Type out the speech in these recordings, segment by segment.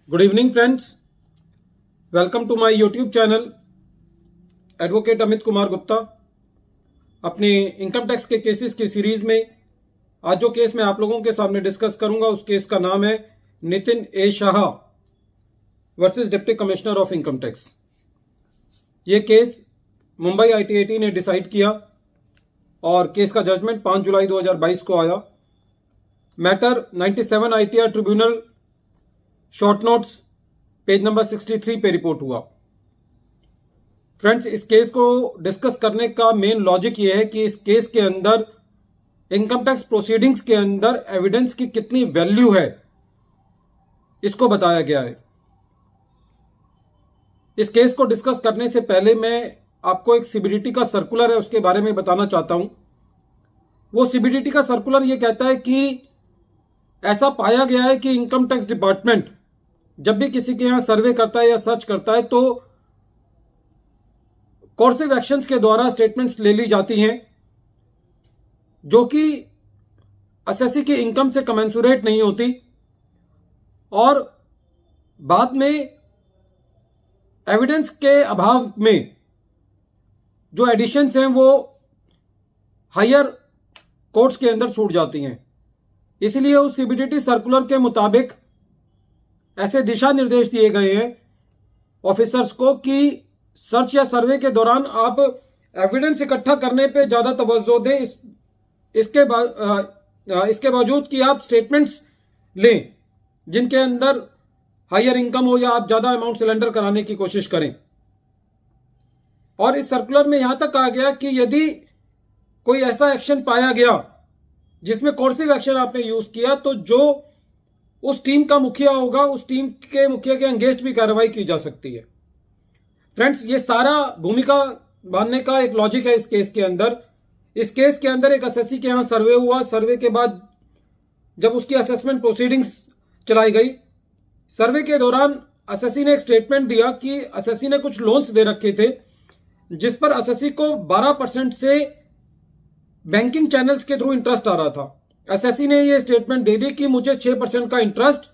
Good evening friends, welcome to my YouTube channel advocate Amit Kumar Gupta. अपने income tax के cases की series में आज जो केस मैं आप लोगों के सामने डिस्कस करूंगा उस केस का नाम है Nitin A Shah versus deputy commissioner of income tax. ये केस मुंबई ITAT ने डिसाइड किया और केस का जजमेंट 5 जुलाई 2022 को आया। Matter 97 ITR tribunal short notes page number 63 पे रिपोर्ट हुआ। फ्रेंड्स, इस केस को डिस्कस करने का मेन लॉजिक ये है कि इस केस के अंदर इनकम टैक्स प्रोसीडिंग्स के अंदर एविडेंस की कितनी वैल्यू है इसको बताया गया है। इस केस को डिस्कस करने से पहले मैं आपको एक CBDT का सर्कुलर है उसके बारे में बताना चाहता हूं। वो CBDT का सर्कुलर ये कहता है कि ऐसा पाया गया है कि इनकम टैक्स डिपार्टमेंट जब भी किसी के यहां सर्वे करता है या सर्च करता है तो कोर्सिव एक्शंस के द्वारा स्टेटमेंट्स ले ली जाती हैं जो कि असेसी की इनकम से कमेंसुरेट नहीं होती और बाद में एविडेंस के अभाव में जो एडिशंस हैं वो हायर कोर्ट्स के अंदर छूट जाती हैं। इसलिए उस CBDT सर्कुलर के मुताबिक ऐसे दिशा निर्देश दिए गए हैं ऑफिसर्स को कि सर्च या सर्वे के दौरान आप एविडेंस इकट्ठा करने पे ज्यादा तवज्जो दें। इसके बावजूद कि आप स्टेटमेंट्स लें जिनके अंदर हायर इनकम हो या आप ज्यादा अमाउंट सिलेंडर कराने की कोशिश करें। और इस सर्कुलर में यहां तक कहा गया कि यदि कोई ऐसा एक्शन पाया गया जिसमें कोर्सिव एक्शन आपने यूज किया तो जो उस टीम का मुखिया होगा उस टीम के मुखिया के अगेंस्ट भी कार्रवाई की जा सकती है। फ्रेंड्स, ये सारा भूमिका बांधने का एक लॉजिक है इस केस के अंदर। इस केस के अंदर एक असेसी के यहां सर्वे हुआ। सर्वे के बाद जब उसकी असेसमेंट प्रोसीडिंग्स चलाई गई, सर्वे के दौरान असेसी ने एक स्टेटमेंट दिया कि असेसी ने कुछ लोन्स दे रखे थे जिस पर असेसी को 12% से बैंकिंग चैनल्स के थ्रू इंटरेस्ट आ रहा था। एसएससी ने यह स्टेटमेंट दे दी कि मुझे 6% का इंटरेस्ट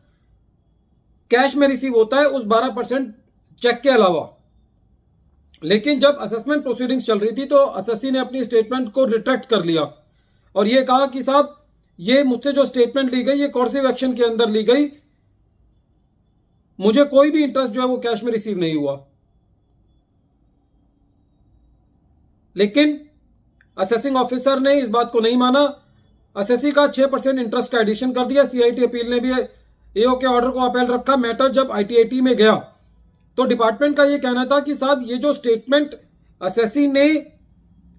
कैश में रिसीव होता है उस 12% चेक के अलावा। लेकिन जब असेसमेंट प्रोसीडिंग्स चल रही थी तो एसएससी ने अपनी स्टेटमेंट को रिट्रैक्ट कर लिया और यह कहा कि साहब ये मुझसे जो स्टेटमेंट ली गई ये कोर्सिव एक्शन के अंदर ली गई, मुझे कोई भी इंटरेस्ट जो है वो कैश में रिसीव नहीं हुआ। लेकिन असेसिंग ऑफिसर ने इस बात को नहीं माना। असेसी का 6% इंटरेस्ट का एडिशन कर दिया। CIT अपील ने भी AO के ऑर्डर को अपील रखा। मैटर जब ITAT में गया तो डिपार्टमेंट का यह कहना था कि साहब ये जो स्टेटमेंट असेसी ने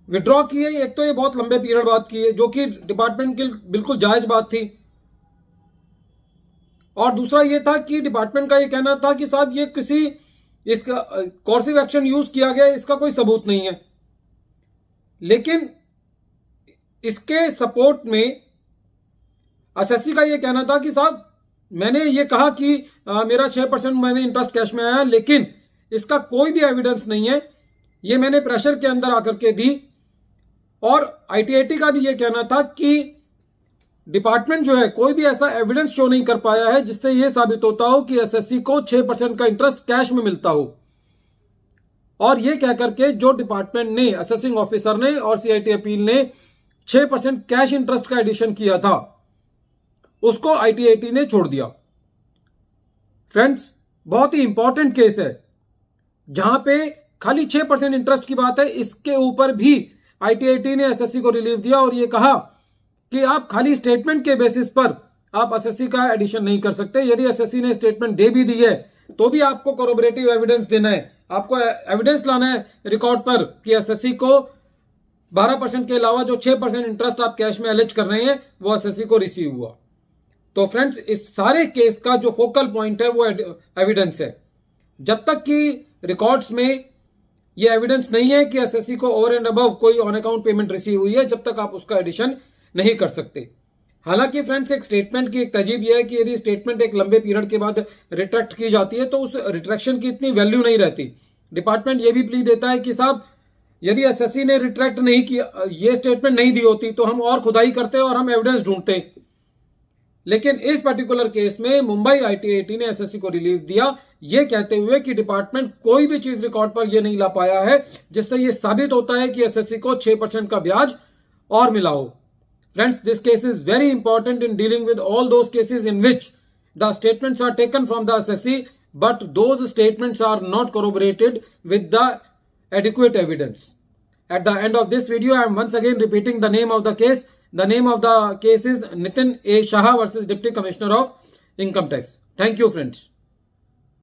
विड्रॉ की है, एक तो ये बहुत लंबे पीरियड बाद की है जो कि डिपार्टमेंट की बिल्कुल जायज बात थी, और दूसरा ये था कि डिपार्टमेंट का यह कहना था कि साहब ये किसी इसका कोर्सिव एक्शन यूज किया गया इसका कोई सबूत नहीं है। लेकिन इसके सपोर्ट में असेसी का यह कहना था कि साहब मैंने ये कहा कि मेरा 6% मैंने इंटरेस्ट कैश में आया, लेकिन इसका कोई भी एविडेंस नहीं है, ये मैंने प्रेशर के अंदर आकर के दी। और ITAT का भी यह कहना था कि डिपार्टमेंट जो है कोई भी ऐसा एविडेंस शो नहीं कर पाया है जिससे यह साबित होता हो कि एसएससी को 6% का इंटरेस्ट कैश में मिलता हो। और यह कहकर के जो डिपार्टमेंट ने, असेसिंग ऑफिसर ने और CIT अपील ने 6% कैश इंटरेस्ट का एडिशन किया था उसको ITAT ने छोड़ दिया। फ्रेंड्स, बहुत ही इंपॉर्टेंट केस है जहां पे खाली 6% इंटरेस्ट की बात है। इसके ऊपर भी ITAT ने एसएससी को रिलीफ दिया और यह कहा कि आप खाली स्टेटमेंट के बेसिस पर आप एसएससी का एडिशन नहीं कर सकते। यदि एसएससी ने स्टेटमेंट दे भी दी है तो भी आपको कोरोबरेटिव एविडेंस देना है, आपको एविडेंस लाना है रिकॉर्ड पर कि एसएससी को 12% के अलावा जो 6% इंटरेस्ट आप कैश में एलिज कर रहे हैं वो एसएससी को रिसीव हुआ। तो फ्रेंड्स, इस सारे केस का जो फोकल पॉइंट है वो एविडेंस है। जब तक कि रिकॉर्ड्स में ये एविडेंस नहीं है कि एसएससी को ओवर एंड अबव कोई ऑन अकाउंट पेमेंट रिसीव हुई है, जब तक आप उसका एडिशन नहीं कर सकते। हालांकि फ्रेंड्स, एक स्टेटमेंट की एक तहजीब यह है कि यदि स्टेटमेंट एक लंबे पीरियड के बाद रिट्रैक्ट की जाती है तो उस रिट्रैक्शन की इतनी वैल्यू नहीं रहती। डिपार्टमेंट यह भी प्ली देता है कि साहब यदि एसएससी ने रिट्रैक्ट नहीं किया, ये स्टेटमेंट नहीं दी होती तो हम और खुदाई करते और हम एविडेंस ढूंढते। लेकिन इस पर्टिकुलर केस में मुंबई ITAT ने एसएससी को रिलीफ दिया, ये कहते हुए कि डिपार्टमेंट कोई भी चीज रिकॉर्ड पर ये नहीं ला पाया है जिससे ये साबित होता है कि एसएससी को 6% का ब्याज और मिला हो। Friends, this case is very important in dealing with all those cases in which the statements are taken from the SSC, but those statements are not corroborated with the adequate evidence. At the end of this video, I am once again repeating the name of the case. The name of the case is Nitin A. Shah versus Deputy Commissioner of Income Tax. Thank you, friends.